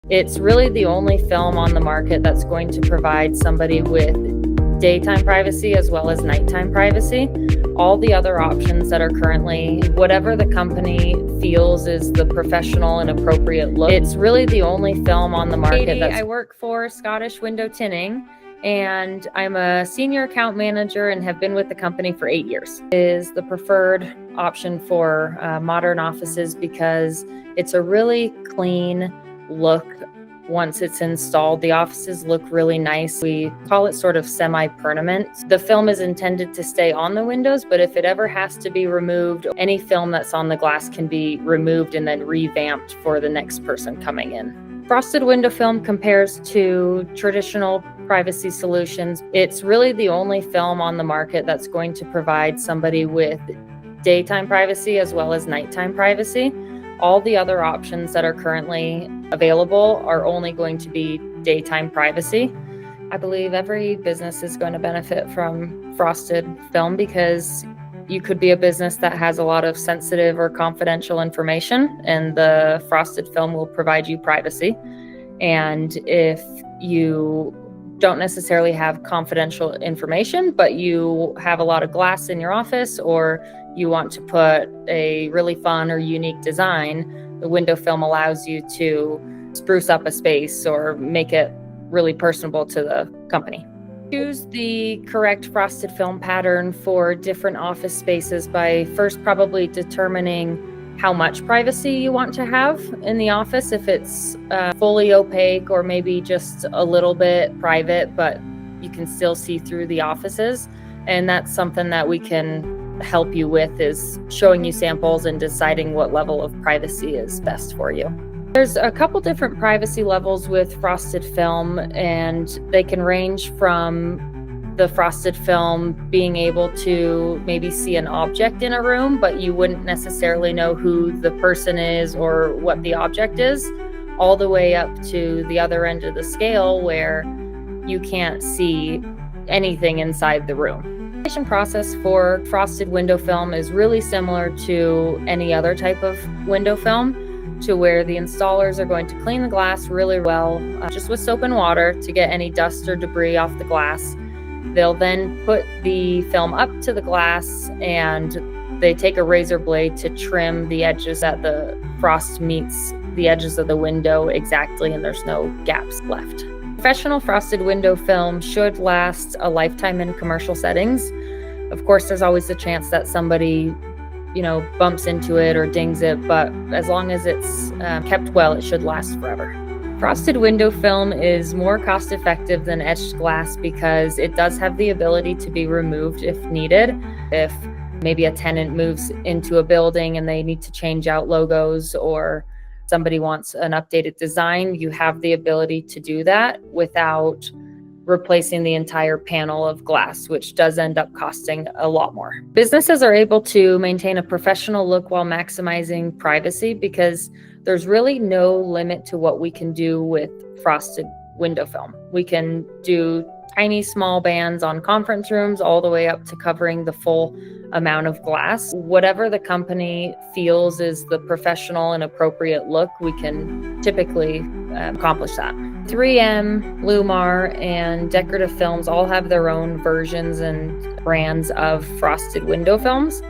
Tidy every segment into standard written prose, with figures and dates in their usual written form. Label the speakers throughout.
Speaker 1: It's really the only film on the market that's going to provide somebody with daytime privacy as well as nighttime privacy. All the other options that are currently, whatever the company feels is the professional and appropriate look. It's really the only film on the market that's... I work for Scottish Window Tinning, and I'm a senior account manager and have been with the company for 8 years. It is the preferred option for modern offices because it's a really clean look. Once it's installed, the offices look really nice. We call it sort of semi-permanent. The film is intended to stay on the windows, but if it ever has to be removed, any film that's on the glass can be removed and then revamped for the next person coming in. Frosted window film compares to traditional privacy solutions. It's really the only film on the market that's going to provide somebody with daytime privacy as well as nighttime privacy. All the other options that are currently available are only going to be daytime privacy. I believe every business is going to benefit from frosted film because you could be a business that has a lot of sensitive or confidential information, and the frosted film will provide you privacy. And if you don't necessarily have confidential information, but you have a lot of glass in your office, or you want to put a really fun or unique design, the window film allows you to spruce up a space or make it really personable to the company. Choose the correct frosted film pattern for different office spaces by first probably determining how much privacy you want to have in the office. If it's fully opaque or maybe just a little bit private, but you can still see through the offices. And that's something that we can help you with, is showing you samples and deciding what level of privacy is best for you. There's a couple different privacy levels with frosted film, and they can range from the frosted film being able to maybe see an object in a room, but you wouldn't necessarily know who the person is or what the object is, all the way up to the other end of the scale where you can't see anything inside the room. The installation process for frosted window film is really similar to any other type of window film, to where the installers are going to clean the glass really well, just with soap and water to get any dust or debris off the glass. They'll then put the film up to the glass, and they take a razor blade to trim the edges that the frost meets the edges of the window exactly, and there's no gaps left. Professional frosted window film should last a lifetime in commercial settings. Of course, there's always the chance that somebody, bumps into it or dings it, but as long as it's kept well, it should last forever. Frosted window film is more cost effective than etched glass because it does have the ability to be removed if needed. If maybe a tenant moves into a building and they need to change out logos, or somebody wants an updated design, you have the ability to do that without replacing the entire panel of glass, which does end up costing a lot more. Businesses are able to maintain a professional look while maximizing privacy because there's really no limit to what we can do with frosted window film. We can do tiny, small bands on conference rooms all the way up to covering the full amount of glass. Whatever the company feels is the professional and appropriate look, we can typically accomplish that. 3M, Lumar, and Decorative Films all have their own versions and brands of frosted window films.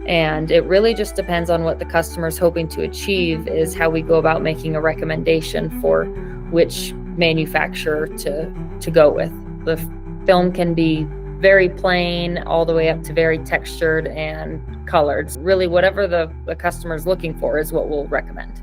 Speaker 1: And it really just depends on what the customer is hoping to achieve, is how we go about making a recommendation for which manufacturer to go with. The film can be very plain all the way up to very textured and colored. Really, whatever the customer is looking for is what we'll recommend.